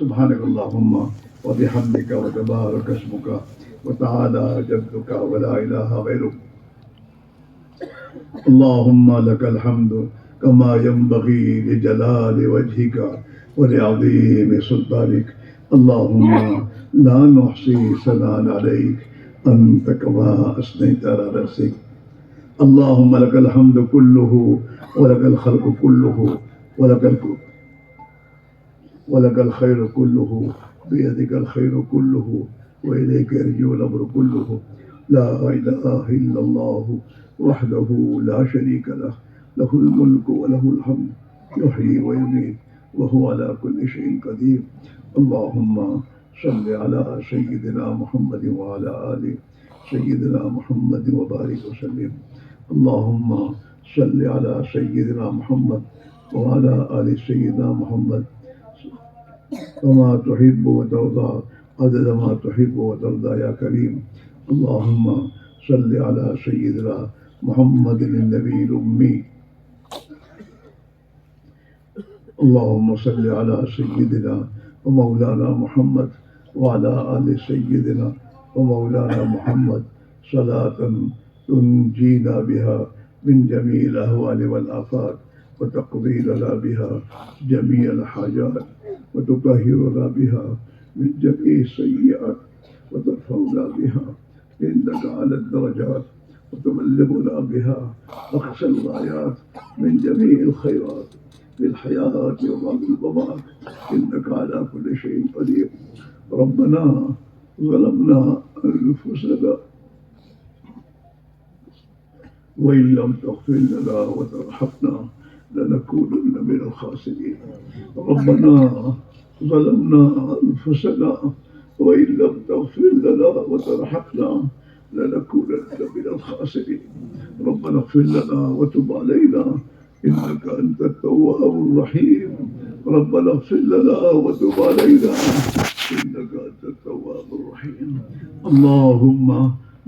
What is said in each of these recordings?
سبحانك اللهم وبحمدك وتبارك اسمك وتعالى جدك ولا إله غيرك. اللهم لك الحمد كما ينبغي لجلال وجهك ولعظيم سلطانك. اللهم لا نحصي ثناء عليك أنت كما أثنيت على نفسك. اللهم لك الحمد كله ولك الخلق كله ولك الخير كله بيدك الخير كله وإليك يرجع الأمر كله. لا إله إلا الله وحده لا شريك له، له الملك وله الحمد يحيي ويميت وهو على كل شيء قدير. اللهم صل على سيدنا محمد وعلى آل سيدنا محمد وبارك وسلم. اللهم صل على سيدنا محمد وعلى آل سيدنا محمد كما تحب وترضى عدد ما تحب وترضى يا كريم. اللهم صل على سيدنا محمد النبي الأمي. اللهم صل على سيدنا ومولانا محمد وعلى آل سيدنا ومولانا محمد صلاة تنجينا بها من جميع الأهوال والآفات وتقضي لنا بها جميع الحاجات وتطهرنا بها من جميع السيئات وترفعنا بها عندك على الدرجات وتبلغنا بها أقصى الغايات من جميع الخيرات في الحياة وبعد الممات إنك على كل شيء قدير. ربنا ظلمنا أنفسنا وإن لم تغفر لنا وترحمنا لنكونن من الخاسرين. ربنا ظلمنا أنفسنا وإن لم تغفر لنا وترحمنا لنكونن من الخاسرين. ربنا اغفر لنا وتب علينا إنك أنت التواب الرحيم. ربنا اغفر لنا وتب علينا إنك أنت التواب الرحيم. اللهم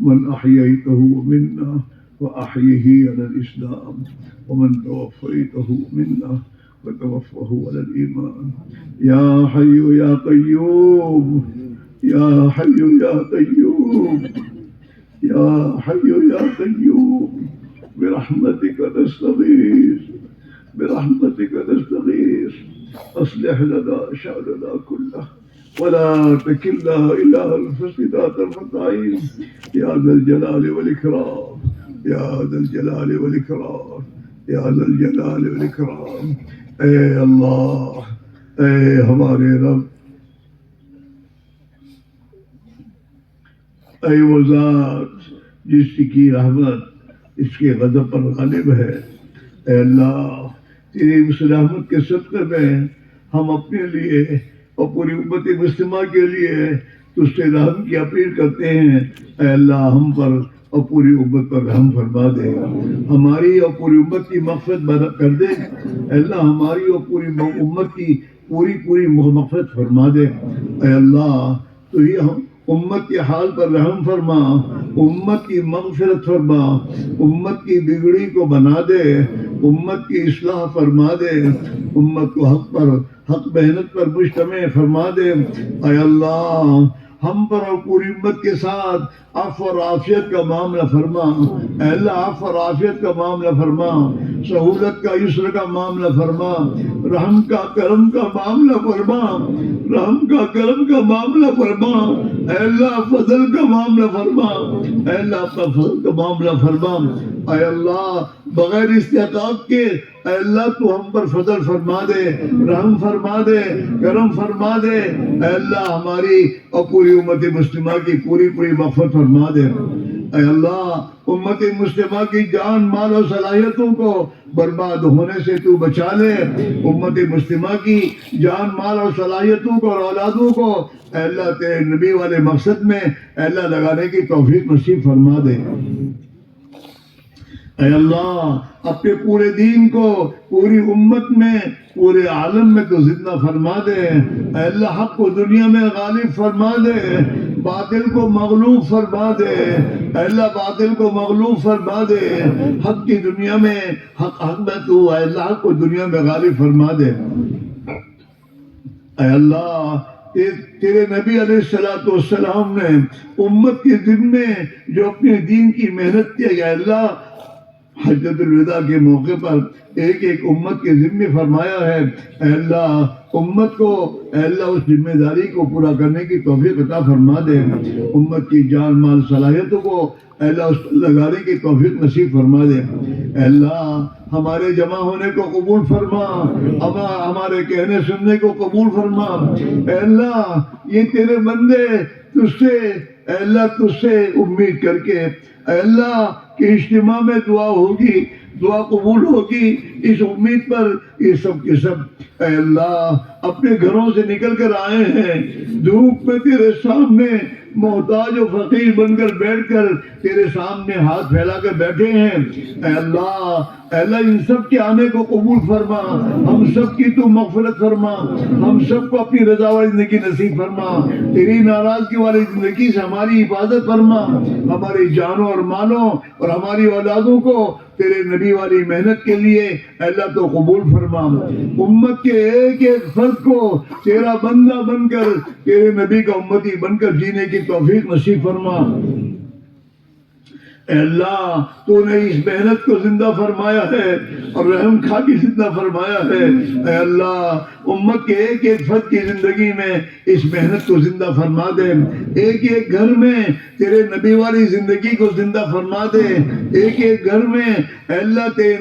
من أحييته منا وأحيه على الإسلام ومن توفيته منا وتوفه على الإيمان. يا حي يا قيوم يا حي يا قيوم يا حي يا قيوم برحمتك نستغيث برحمتك نستغيث. أصلح لنا شأننا كله ولا تكلنا إلى أنفسنا طرفة عين يا ذا الجلال والإكرام يا ذا الجلال والإكرام يا ذا الجلال والإكرام. اے اللہ، اے ہمارے رب، اے وہ ذات جس کی رحمت اس کے غضب پر غالب ہے. اے اللہ، تیری اس رحمت کے صدقے میں ہم اپنے لیے اور پوری امت مسلمہ کے لیے تجھ سے رحم کی اپیل کرتے ہیں. اے اللہ، ہم پر اور پوری امت پر رحم فرما دے، ہماری اور پوری امت کی مغفرت کر دے. اے اللہ، ہماری اور پوری امت کی پوری مغفرت فرما دے. اے اللہ، تو ہی ہم امت کے حال پر رحم فرما، امت کی مغفرت فرما، امت کی بگڑی کو بنا دے، امت کی اصلاح فرما دے، امت کو حق محنت پر مجتمع فرما دے. اے اللہ، ہم پر اور پوری امت کے ساتھ عفو اور عافیت کا معاملہ فرما. اے اللہ، عفو اور عافیت کا معاملہ فرما، سہولت کا یسر کا معاملہ فرما، رحم کا کرم کا معاملہ فرما، رحم کا کرم کا معاملہ فرما. اے اللہ، فضل کا معاملہ فرما. اے اللہ، اپنا فضل کا معاملہ فرما. اے اللہ، بغیر استحقاق کے اے اللہ تو ہم پر فضل فرما دے، رحم فرما دے، کرم فرما دے. اے اللہ، ہماری اور پوری امت مسلمہ کی پوری مغفرت فرما دے. اے اللہ، امت مسلمہ کی جان، مال اور صلاحیتوں کو برباد ہونے سے تو بچا لے. امت مسلمہ کی جان، مال اور صلاحیتوں کو اور اولادوں کو اے اللہ تیرے نبی والے مقصد میں اے اللہ لگانے کی توفیق نصیب فرما دے. اے اللہ، اپنے پورے دین کو پوری امت میں، پورے عالم میں تو زندہ فرما دے. اے اللہ، حق کو دنیا میں غالب فرما دے، باطل کو مغلوب فرما دے. اے اللہ، باطل کو مغلوب فرما دے، حق کی دنیا میں حق میں تو اے اللہ حق کو دنیا میں غالب فرما دے. اے اللہ تیرے نبی علیہ الصلوۃ والسلام نے امت کے ذمے جو اپنے دین کی محنت کی، اے اللہ حجۃ الوداع کے موقع پر ایک ایک امت کے ذمے فرمایا ہے، اے اللہ امت کو اے اللہ اس ذمہ داری کو پورا کرنے کی توفیق عطا فرما دے، امت کی جان مال صلاحیتوں کو اے اللہ اس پر لگانے کی توفیق نصیب فرما دے، اے اللہ ہمارے جمع ہونے کو قبول فرما، ہمارے کہنے سننے کو قبول فرما، اے اللہ یہ تیرے بندے تجھ سے اے اللہ تجھ سے امید کر کے اے اللہ کہ اجتماع میں دعا ہوگی، دعا قبول ہوگی، اس امید پر یہ سب کے سب اے اللہ اپنے گھروں سے نکل کر آئے ہیں، دھوپ میں تیرے سامنے محتاج و فقیر بن کر بیٹھ کر تیرے سامنے ہاتھ پھیلا کر بیٹھے ہیں، اے اللہ ان سب کے آنے کو قبول فرما، ہم سب کی تو مغفرت فرما، ہم سب کو اپنی رضا والی زندگی نصیب فرما، تیری ناراضگی والی زندگی سے ہماری حفاظت فرما، ہماری جانوں اور مالوں اور ہماری اولادوں کو تیرے نبی والی محنت کے لیے اے اللہ تو قبول فرما، امت کے ایک ایک فرد کو تیرا بندہ بن کر تیرے نبی کا امتی بن کر جینے کی توفیق نصیب فرما، اے اللہ تو نے اس محنت کو زندہ فرمایا ہے اور رحم کھا کی زندہ فرمایا ہے، اے اللہ امت کے ایک ایک فرد کی زندگی میں اس محنت کو زندہ فرما دے، ایک ایک گھر میں تیرے نبی والی زندگی کو زندہ فرما دے، ایک ایک گھر میں اے اللہ تیرے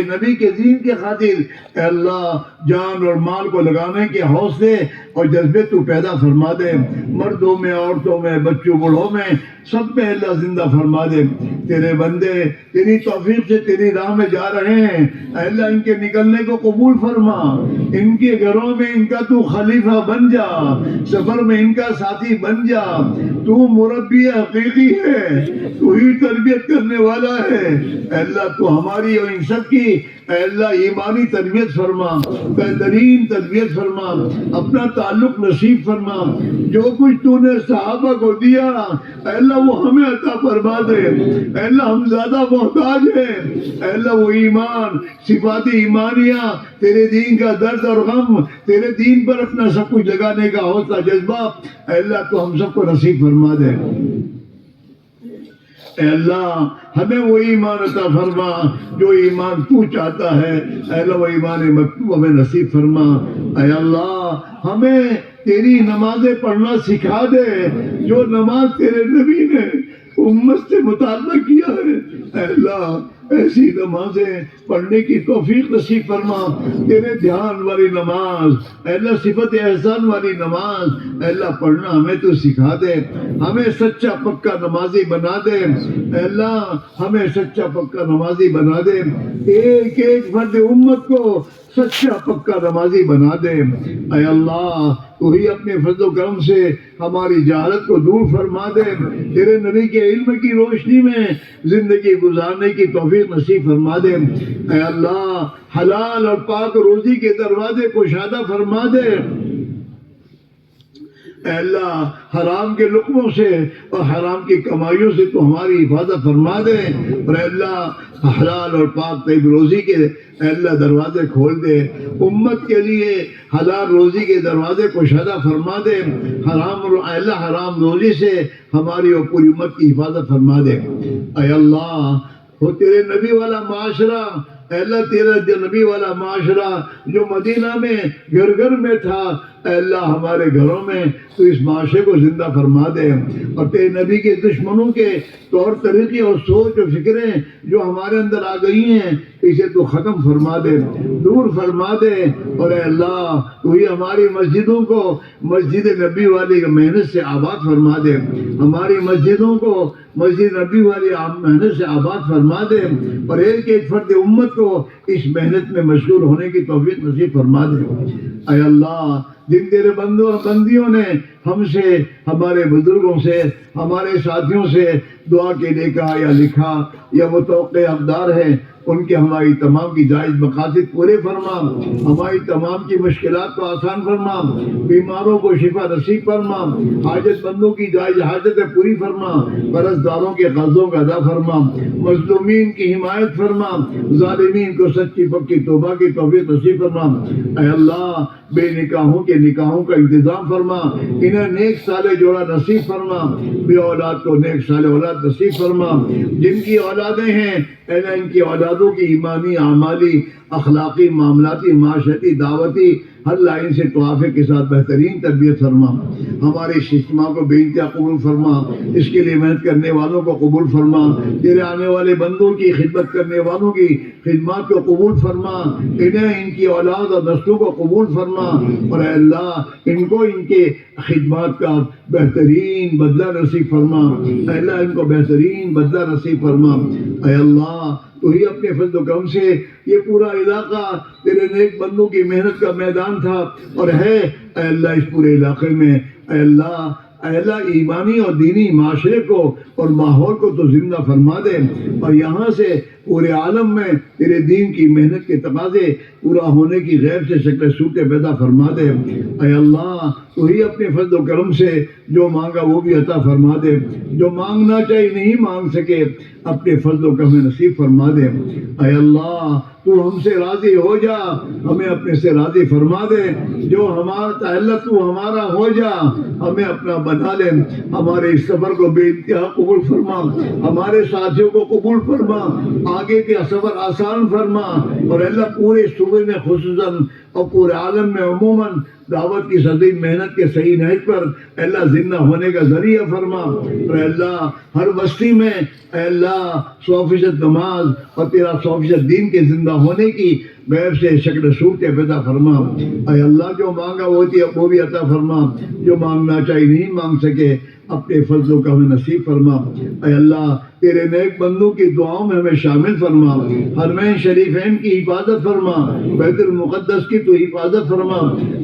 نبی کے دین کے خاطر اے اللہ جان اور مال کو لگانے کے حوصلے اور جذبے تو پیدا فرما دے، مردوں میں عورتوں میں بچوں بوڑھوں میں سب پہ اللہ زندہ فرما دے، تیرے بندے تیری توفیق سے تیری راہ میں جا رہے ہیں، اے اللہ ان کے نکلنے کو قبول فرما، ان کے گھروں میں ان کا تو خلیفہ بن جا، سفر میں ان کا ساتھی بن جا، تو مربی حقیقی ہے، تو ہی تربیت کرنے والا ہے، اے اللہ تو ہماری اور ان سب کی اے اللہ ایمانی تربیت فرما، بہترین تربیت فرما، اپنا تعلق نصیب فرما، جو کچھ تو نے صحابہ کو دیا اے اللہ وہ ہمیں عطا فرما دے، اے اللہ ہم زیادہ محتاج ہیں، اے اللہ وہ ایمان صفات ایمانیہ تیرے دین کا درد اور غم، تیرے دین پر اپنا سب کچھ لگانے کا حوصلہ جذبہ اے اللہ تو ہم سب کو نصیب فرما دے، اے اللہ ہمیں وہ ایمان عطا فرما جو ایمان تو چاہتا ہے، اے اللہ وہ ایمان مطلوب ہمیں نصیب فرما، اے اللہ ہمیں تیری نمازیں پڑھنا سکھا دے جو نماز تیرے نبی نے امت سے مطالبہ کیا ہے، اے اللہ ایسی نمازیں پڑھنے کی توفیق نصیب فرما، تیرے دھیان والی نماز اے اللہ صفت احسان والی نماز اے اللہ پڑھنا ہمیں تو سکھا دے، ہمیں سچا پکا نمازی بنا دے، اے اللہ ہمیں سچا پکا نمازی بنا دے، ایک ایک فرد امت کو سچا پکا نمازی بنا دے، اے اللہ تو ہی اپنے فضل و کرم سے ہماری جہالت کو دور فرما دے، تیرے نبی کے علم کی روشنی میں زندگی گزارنے کی توفیق نصیب فرما دے، اے اللہ حلال اور پاک روزی کے دروازے کشادہ فرما دے، اے اللہ حرام کے لقموں سے اور حرام کی کمائیوں سے تو ہماری حفاظت فرما دے، اور اے اللہ حلال اور پاک طیب روزی کے اے اللہ دروازے کھول دے، امت کے لیے حلال روزی کے دروازے کو کشادہ فرما دے، اے اللہ حرام روزی سے ہماری اور پوری امت کی حفاظت فرما دے، اے اللہ وہ تیرے نبی والا معاشرہ اے اللہ تیرا نبی والا معاشرہ جو مدینہ میں گھر گھر میں تھا اے اللہ ہمارے گھروں میں تو اس معاشرے کو زندہ فرما دے، اور تیرے نبی کے دشمنوں کے طور طریقے اور سوچ اور فکریں جو ہمارے اندر آ گئی ہیں اسے تو ختم فرما دے، دور فرما دے، اور اے اللہ تو ہی ہماری مسجدوں کو مسجد نبی والی محنت سے آباد فرما دے، ہماری مسجدوں کو مسجد نبی والی محنت سے آباد فرما دے، اور ایک ایک فرد امت کو اس محنت میں مشغول ہونے کی توفیق نصیب فرما دے، اے اللہ جن تیرے بندوں اور بندیوں نے ہم سے ہمارے بزرگوں سے ہمارے ساتھیوں سے دعا کے لیے کہا یا لکھا یا وہ توقع حقدار ہیں ان کے ہماری تمام کی جائز مقاصد پورے فرما، ہماری تمام کی مشکلات کو آسان فرما، بیماروں کو شفا نصیب فرما، حاجت مندوں کی جائز حاجتیں پوری فرما، قرض داروں کے قرضوں کا ادا فرما، مظلومین کی حمایت فرما، ظالمین کو سچی پکی توبہ کی توفیق نصیب فرما۔ اے اللہ بے نکاحوں کے نکاحوں کا انتظام فرما، انہیں نیک صالح جوڑا نصیب فرما، بے اولاد کو نیک صالح اولاد نصیب فرما، جن کی اولادیں ہیں اے اللہ ان کی اولادوں کی ایمانی اعمالی اخلاقی معاملاتی معاشرتی دعوتی ہر لائن سے توافق کے ساتھ بہترین تربیت فرما، ہمارے اس اجتماع کو بے انتہا قبول فرما، اس کے لیے محنت کرنے والوں کو قبول فرما، تیرے آنے والے بندوں کی خدمت کرنے والوں کی خدمات کو قبول فرما، انہیں ان کی اولاد اور نسلوں کو قبول فرما، اور اے اللہ ان کو ان کے خدمات کا بہترین بدلہ نصیب فرما، اے اللہ ان کو بہترین بدلہ نصیب فرما۔ اے اللہ تو ہی اپنے فضل و کرم سے یہ پورا علاقہ تیرے نیک بندوں کی محنت کا میدان تھا اور ہے، اے اللہ اس پورے علاقے میں اے اللہ ایمانی اور دینی معاشرے کو اور ماحول کو تو زندہ فرما دے، اور یہاں سے پورے عالم میں تیرے دین کی محنت کے تقاضے پورا ہونے کی غیب سے شکل صورتیں پیدا فرما دے۔ اے اللہ تو ہی اپنے فضل و کرم سے جو مانگا وہ بھی عطا فرما دے، جو مانگنا چاہیے نہیں مانگ سکے اپنے فضل و کرم نصیب فرما دے۔ اے اللہ تو ہم سے راضی ہو جا، ہمیں اپنے سے راضی فرما دے، جو ہمارا اللہ تو ہمارا ہو جا، ہمیں اپنا بنا لے، ہمارے اس سفر کو بے انتہا قبول فرما، ہمارے ساتھیوں کو قبول فرما، آگے کے سفر آسان فرما، اور اللہ پورے صوبے میں خصوصاً اور پورے عالم میں عموماً دعوت کی صدی محنت کے صحیح نہج پر اے اللہ زندہ ہونے کا ذریعہ فرما، اور اے اللہ ہر بستی میں اے اللہ 100% نماز اور تیرا 100% دین کے زندہ ہونے کی غیب سے شکل صورتیں پیدا فرما۔ اے اللہ جو مانگا وہ بھی عطا فرما، جو مانگنا چاہیے نہیں مانگ سکے اپنے فضلوں کا ہمیں نصیب فرما۔ اے اللہ تیرے نیک بندوں کی دعاؤں میں ہمیں شامل فرما، حرمین شریفین کی حفاظت فرما، بیت المقدس کی تو حفاظت فرما۔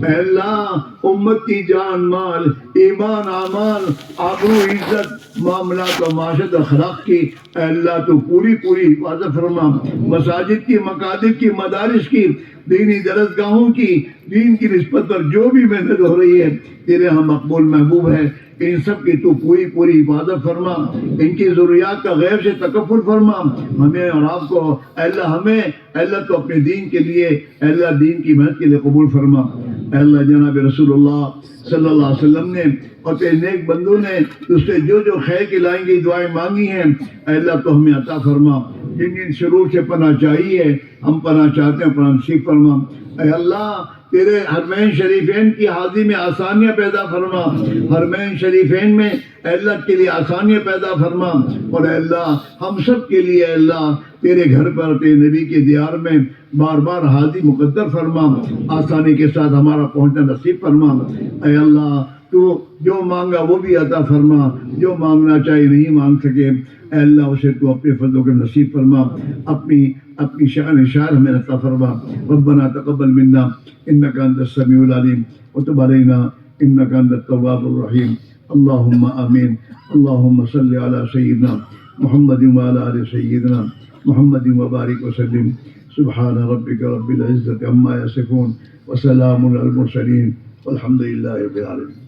اے اللہ امت کی جان مال ایمان اعمال آبرو عزت معاملات و معاشرت اخلاق کی اے اللہ تو پوری حفاظت فرما، مساجد کی مکاتب کی مدارس کی دینی درسگاہوں کی دین کی نسبت پر جو بھی محنت ہو رہی ہے تیرے ہم مقبول محبوب ہے، ان سب کی تو پوری حفاظت فرما، ان کی ضروریات کا غیب سے تکفل فرما، ہمیں اور آپ کو اے اللہ تو اپنے دین کے لیے اے اللہ دین کی محنت کے لیے قبول فرما۔ اے اللہ جناب رسول اللہ صلی اللہ علیہ وسلم نے اور تیرے نیک بندوں نے اس سے جو خیر کی لائیں گی دعائیں مانگی ہیں اے اللہ تو ہمیں عطا فرما، جن شرور سے پناہ چاہیے ہم پناہ چاہتے ہیں پناہ نصیب فرما۔ اے اللہ تیرے حرمین شریفین کی حاضری میں آسانیاں پیدا فرما، حرمین شریفین میں اے اللہ کے لیے آسانیاں پیدا فرما، اور اے اللہ ہم سب کے لیے اے اللہ تیرے گھر پر تیرے نبی کے دیار میں بار بار حاضری مقدر فرما، آسانی کے ساتھ ہمارا پہنچنا نصیب فرما۔ اے اللہ تو جو مانگا وہ بھی عطا فرما، جو مانگنا چاہیے نہیں مانگ سکے اے اللہ اسے تو اپنے فضل کے نصیب فرما، اپنی شان شاعر ہمیں عطا فرما۔ ربنا تقبل منا انك انت السميع العليم وتب علينا انك انت التواب الرحيم اللهم امين اللهم صل على سيدنا محمد وعلى ال سيدنا محمد وبارك وسلم سبحان ربك رب العزة عما يصفون وسلام على المرسلين والحمد لله رب العالمين۔